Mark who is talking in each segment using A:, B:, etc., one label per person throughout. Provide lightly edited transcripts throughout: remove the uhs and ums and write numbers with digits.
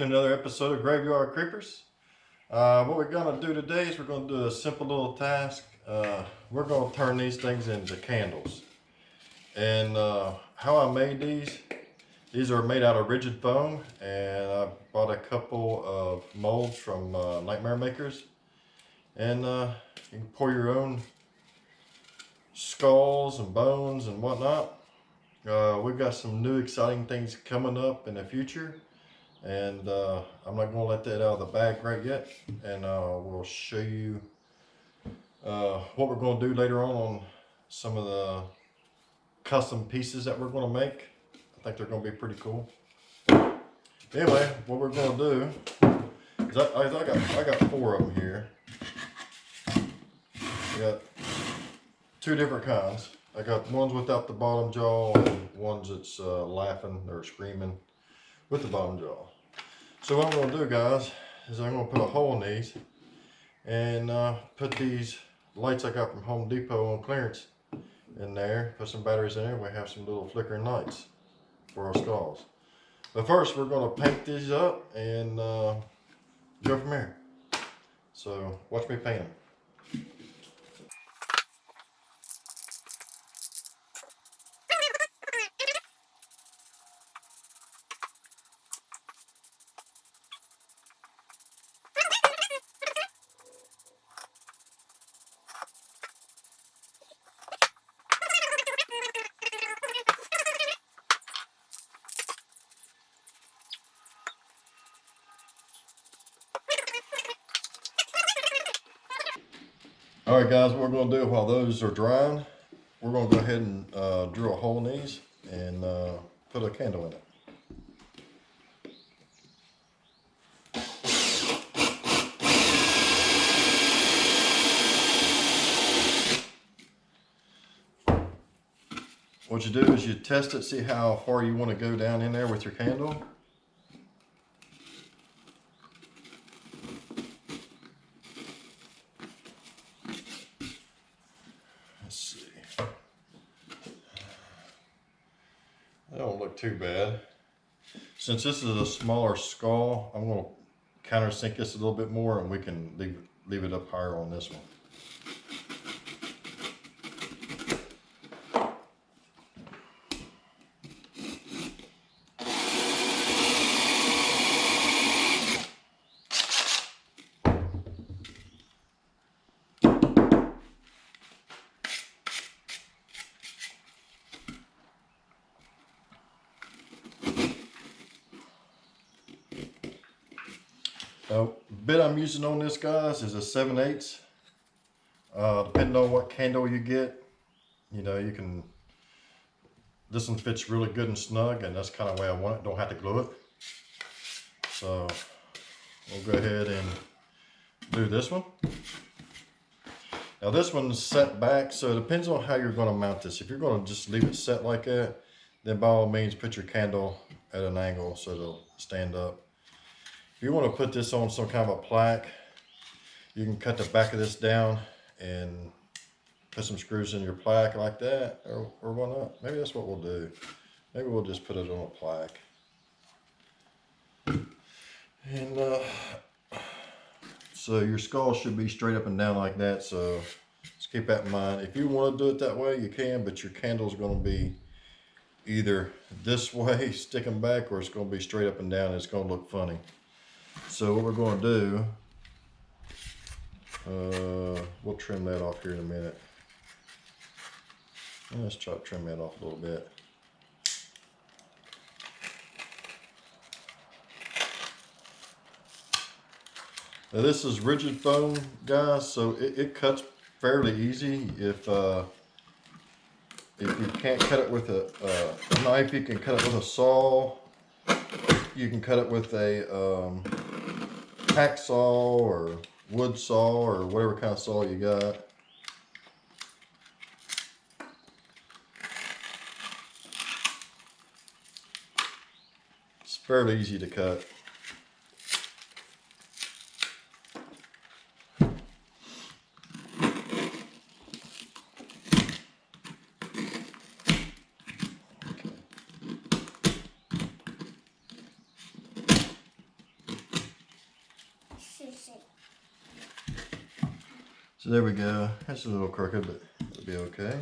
A: to another episode of Graveyard Creepers. What we're going to do today is we're going to do a simple little task. We're going to turn these things into candles. And how I made these are made out of rigid foam, and I bought a couple of molds from Nightmare Makers. And you can pour your own skulls and bones and whatnot. We've got some new exciting things coming up in the future, and I'm not going to let that out of the bag right yet, and we'll show you what we're going to do later on some of the custom pieces that we're going to make. I think they're going to be pretty cool. Anyway, what we're going to do is I got 4 of them here. I got 2 different kinds. I got ones without the bottom jaw and ones that's laughing or screaming with the bottom jaw. So what I'm going to do, guys, is I'm going to put a hole in these and put these lights I got from Home Depot on clearance in there. Put some batteries in there. We have some little flickering lights for our skulls. But first, we're going to paint these up and go from there. So watch me paint them. Alright guys, what we're going to do while those are drying, we're going to go ahead and drill a hole in these and put a candle in it. What you do is you test it, see how far you want to go down in there with your candle. Let's see. That don't look too bad. Since this is a smaller skull, I'm going to countersink this a little bit more, and we can leave it up higher on this one. The bit I'm using on this, guys, is a 7/8. Depending on what candle you get, you know, you can, this one fits really good and snug, and that's kind of the way I want it. Don't have to glue it. So we'll go ahead and do this one. Now this one's set back, so it depends on how you're going to mount this. If you're going to just leave it set like that, then by all means put your candle at an angle so it'll stand up. If you want to put this on some kind of a plaque, you can cut the back of this down and put some screws in your plaque like that, or why not? Maybe that's what we'll do. Maybe we'll just put it on a plaque. And so your skull should be straight up and down like that, so just keep that in mind. If you want to do it that way, you can, but your candle's going to be either this way, sticking back, or it's going to be straight up and down, and it's going to look funny. So what we're going to do, we'll trim that off here in a minute. Let's try to trim that off a little bit. Now this is rigid foam, guys, so it cuts fairly easy. If you can't cut it with a knife, you can cut it with a saw. You can cut it with a hacksaw or wood saw or whatever kind of saw you got. It's fairly easy to cut. So there we go. That's a little crooked, but it'll be okay.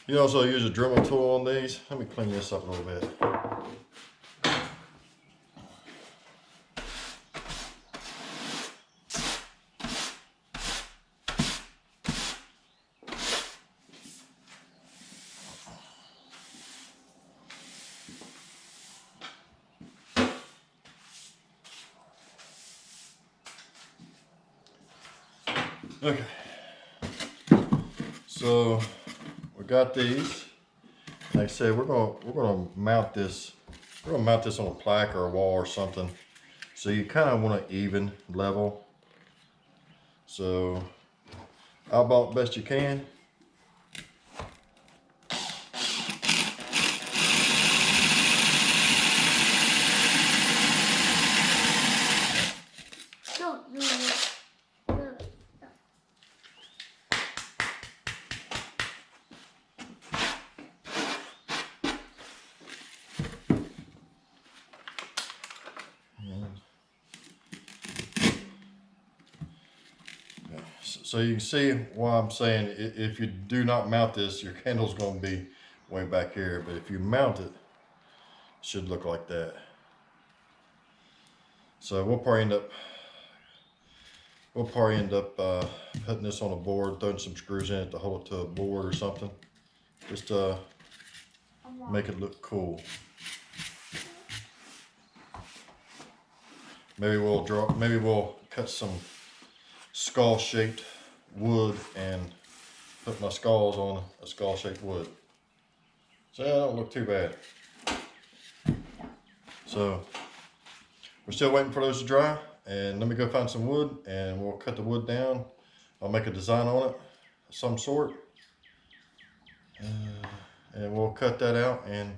A: You also use a Dremel tool on these. Let me clean this up a little bit. Okay, so we got these. Like I said, we're gonna mount this. We're gonna mount this on a plaque or a wall or something. So you kind of want to even level. So eyeball it best you can. So you can see why I'm saying if you do not mount this, your candle's going to be way back here. But if you mount it, it should look like that. So we'll probably end up putting this on a board, throwing some screws in it to hold it to a board or something. Just make it look cool. Maybe we'll cut some skull-shaped wood and put my skulls on a skull-shaped wood. So that don't look too bad. So we're still waiting for those to dry, and let me go find some wood and we'll cut the wood down. I'll make a design on it of some sort, and we'll cut that out and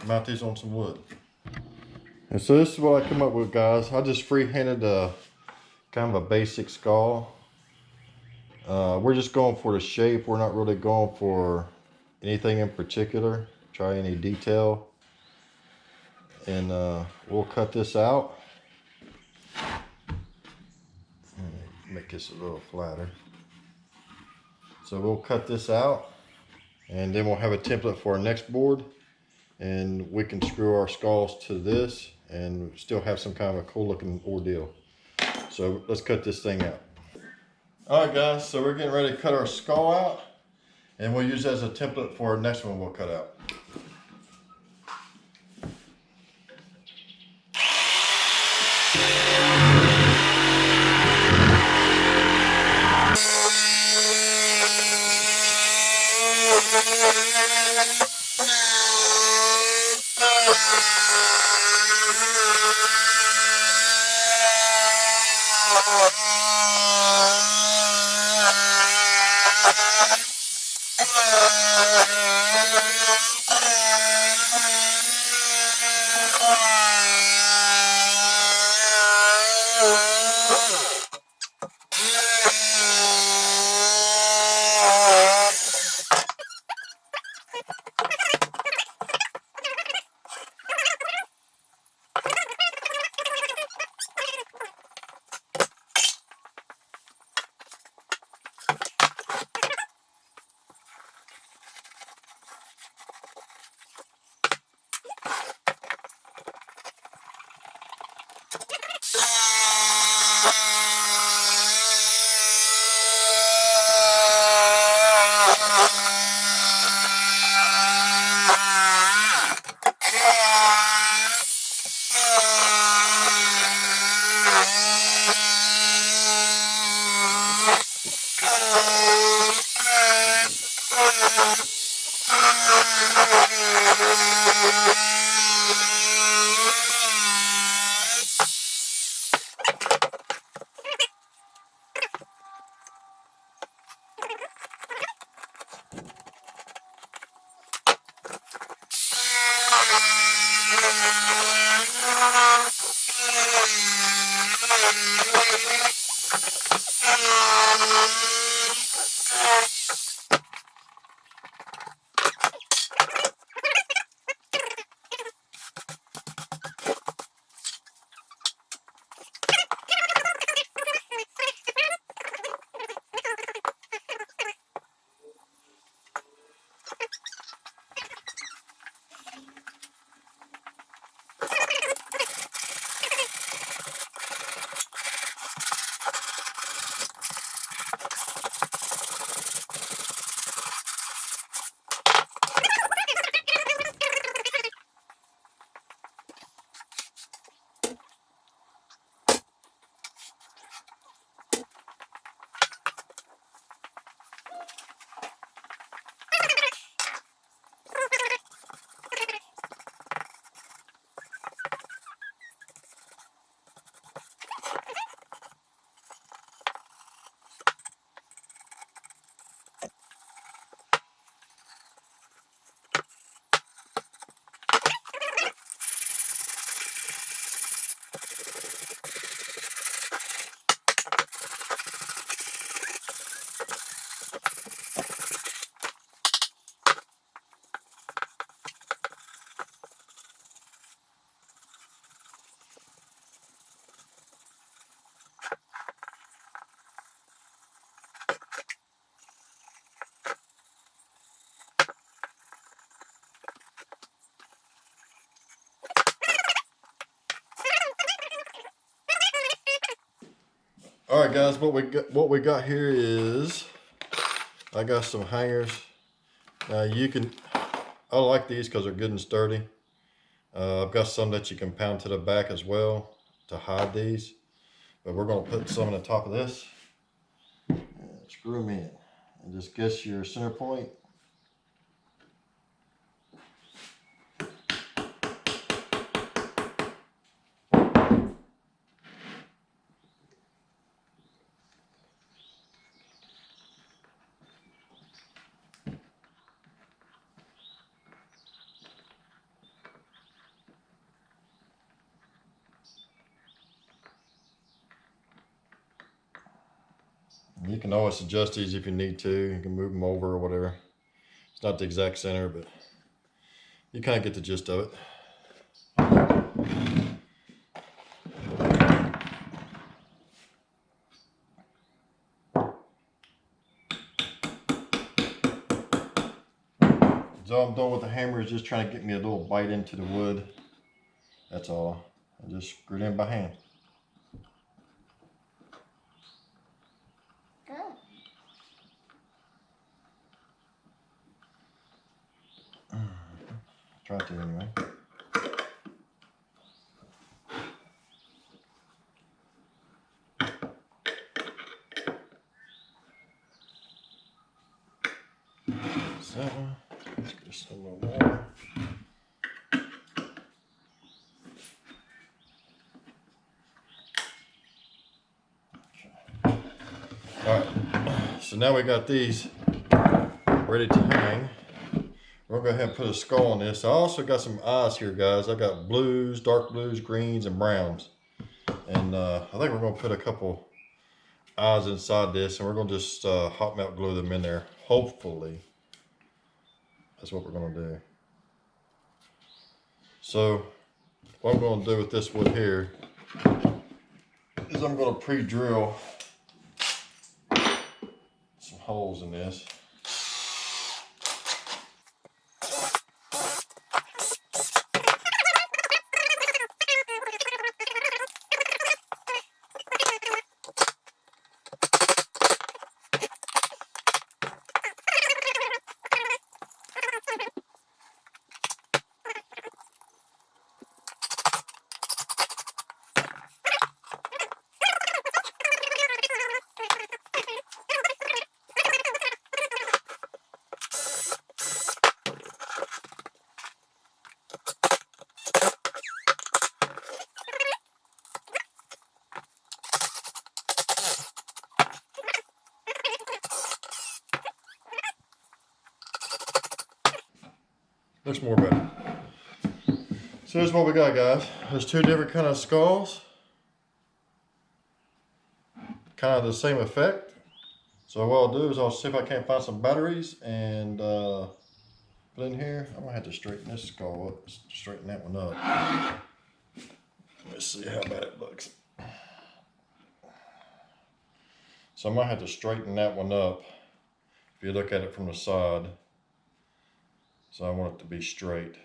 A: mount these on some wood. And so this is what I come up with, guys. I just freehanded kind of a basic skull. We're just going for the shape. We're not really going for anything in particular. Try any detail. And we'll cut this out. Make this a little flatter. So we'll cut this out, and then we'll have a template for our next board, and we can screw our skulls to this and still have some kind of a cool looking ordeal. So let's cut this thing out. All right, guys, so we're getting ready to cut our skull out, and we'll use that as a template for our next one we'll cut out. right, guys, what we got here is, I got some hangers. Now I like these because they're good and sturdy. I've got some that you can pound to the back as well to hide these. But we're going to put some on the top of this and screw them in. And just guess your center point. You can always adjust these if you need to. You can move them over or whatever. It's not the exact center, but you kind of get the gist of it. So all I'm doing with the hammer is just trying to get me a little bite into the wood. That's all. I just screw it in by hand. Try to anyway. So, let's get some more water. Okay. Alright, so now we got these ready to hang. We're going to go ahead and put a skull on this. I also got some eyes here, guys. I got blues, dark blues, greens, and browns. And I think we're going to put a couple eyes inside this, and we're going to just hot melt glue them in there. Hopefully, that's what we're going to do. So, what I'm going to do with this wood here is I'm going to pre-drill some holes in this. Looks more better. So here's what we got, guys. There's two different kind of skulls. Kind of the same effect. So what I'll do is I'll see if I can't find some batteries and put in here. I'm gonna have to straighten this skull up, straighten that one up. Let's see how bad it looks. So I might have to straighten that one up if you look at it from the side. So I want it to be straight.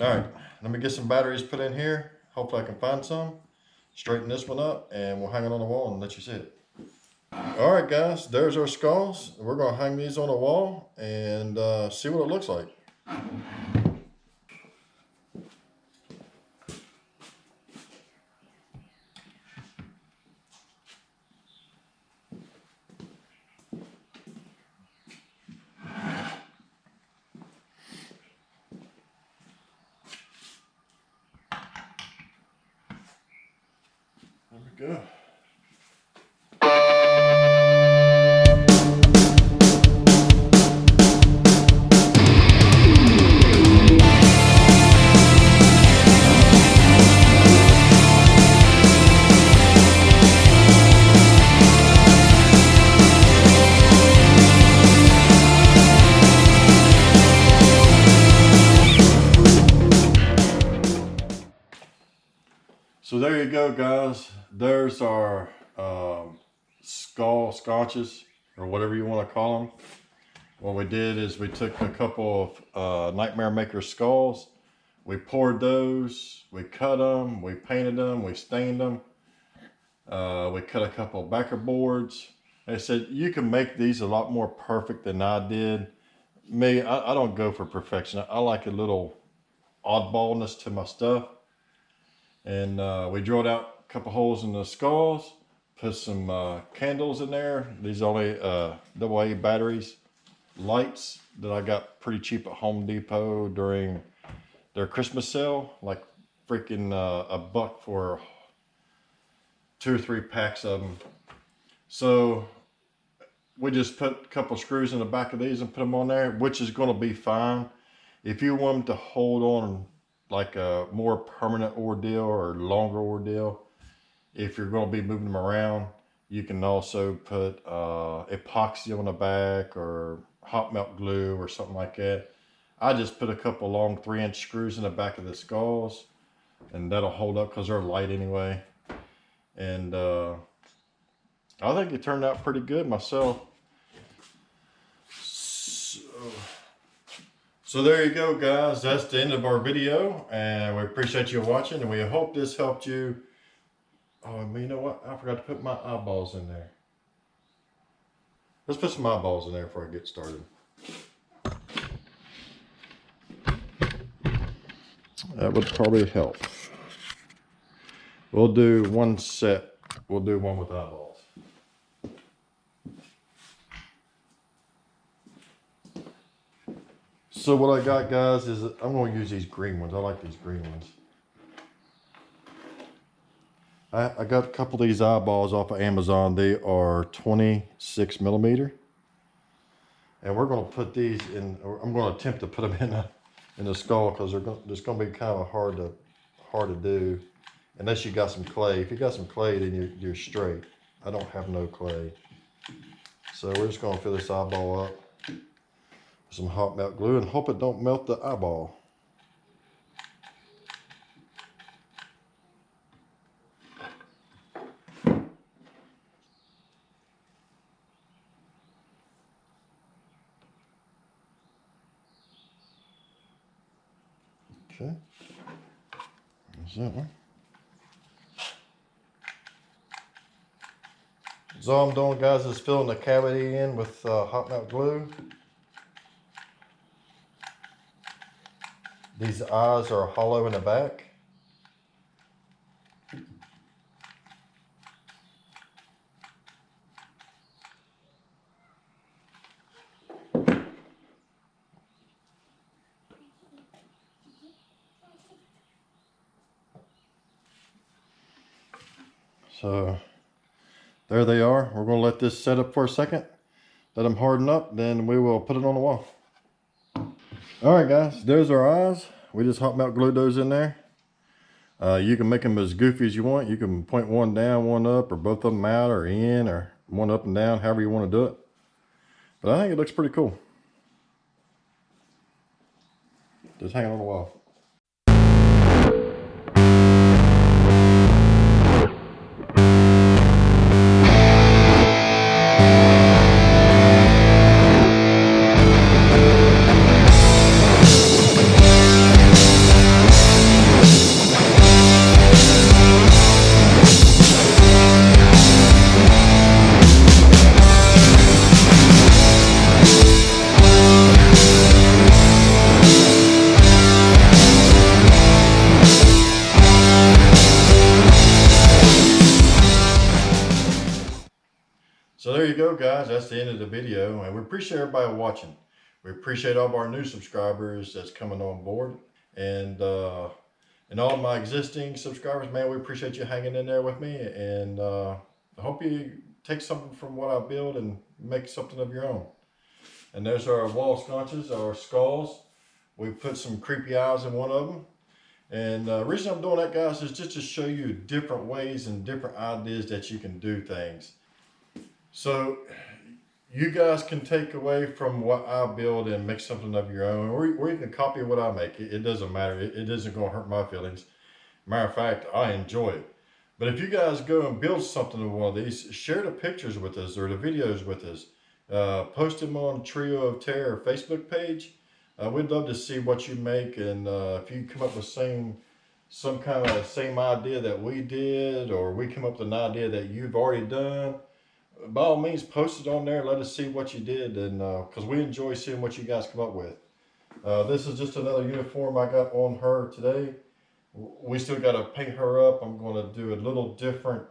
A: Alright, let me get some batteries put in here. Hopefully I can find some. Straighten this one up and we'll hang it on the wall and let you see it. Alright guys, there's our skulls. We're going to hang these on the wall and see what it looks like. There we go. So there you go, guys. There's our skull scotches, or whatever you want to call them. What we did is we took a couple of Nightmare Maker skulls. We poured those, we cut them, we painted them, we stained them. We cut a couple of backer boards. They said you can make these a lot more perfect than I did. Me, I don't go for perfection. I like a little oddballness to my stuff. And we drilled out a couple holes in the skulls, put some candles in there. These are only AA batteries, lights that I got pretty cheap at Home Depot during their Christmas sale, like freaking $1 for 2 or 3 packs of them. So we just put a couple screws in the back of these and put them on there, which is going to be fine. If you want them to hold on like a more permanent ordeal or longer ordeal, if you're going to be moving them around, you can also put epoxy on the back or hot melt glue or something like that. I just put a couple long 3-inch screws in the back of the skulls, and that'll hold up because they're light anyway. And I think it turned out pretty good myself. So there you go, guys. That's the end of our video, and we appreciate you watching, and we hope this helped you. Oh, you know what? I forgot to put my eyeballs in there. Let's put some eyeballs in there before I get started. That would probably help. We'll do one set. We'll do one with eyeballs. So what I got, guys, is I'm going to use these green ones. I like these green ones. I got a couple of these eyeballs off of Amazon. They are 26 millimeter. And we're going to put these in, or I'm going to attempt to put them in the skull, because they're just going to be kind of hard to do. Unless you got some clay. If you got some clay, then you're straight. I don't have no clay. So we're just going to fill this eyeball up with some hot melt glue and hope it don't melt the eyeball. Okay. There's that one. So all I'm doing, guys, is filling the cavity in with hot melt glue. These eyes are hollow in the back. So there they are. We're going to let this set up for a second. Let them harden up, then we will put it on the wall. Alright, guys, there's our eyes. We just hot melt glued those in there. You can make them as goofy as you want. You can point one down, one up, or both of them out or in, or one up and down, however you want to do it. But I think it looks pretty cool. Just hang it on the wall. So there you go, guys. That's the end of the video, and we appreciate everybody watching. We appreciate all of our new subscribers that's coming on board, and all of my existing subscribers, man, we appreciate you hanging in there with me, and I hope you take something from what I build and make something of your own. And there's our wall sconces, our skulls. We put some creepy eyes in one of them. And the reason I'm doing that, guys, is just to show you different ways and different ideas that you can do things. So you guys can take away from what I build and make something of your own, or you can copy what I make. It doesn't matter. It isn't going to hurt my feelings. Matter of fact, I enjoy it. But if you guys go and build something of one of these, share the pictures with us or the videos with us. Post them on Trio of Terror Facebook page. We'd love to see what you make, and if you come up with some kind of same idea that we did, or we come up with an idea that you've already done, by all means, post it on there. Let us see what you did, and because we enjoy seeing what you guys come up with. This is just another uniform I got on her today. We still got to paint her up. I'm going to do a little different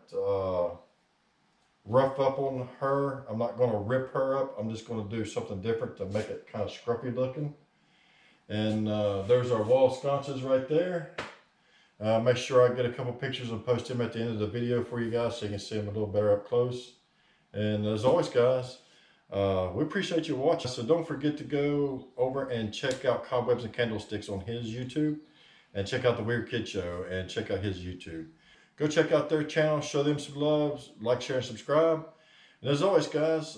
A: rough up on her. I'm not going to rip her up. I'm just going to do something different to make it kind of scruffy looking. And there's our wall sconces right there. Make sure I get a couple pictures and post them at the end of the video for you guys so you can see them a little better up close. And as always, guys, we appreciate you watching. So don't forget to go over and check out Cobwebs and Candlesticks on his YouTube, and check out the Weird Kid Show and check out his YouTube. Go check out their channel, show them some love, like, share, and subscribe. And as always, guys,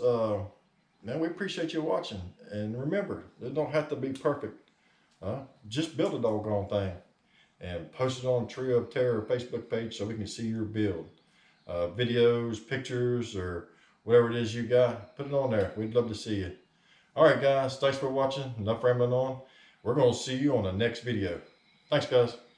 A: man, we appreciate you watching. And remember, it don't have to be perfect. Just build a doggone thing and post it on Trio of Terror Facebook page so we can see your build. Videos, pictures, or whatever it is you got, put it on there. We'd love to see you. All right, guys, thanks for watching. Enough rambling on. We're going to see you on the next video. Thanks, guys.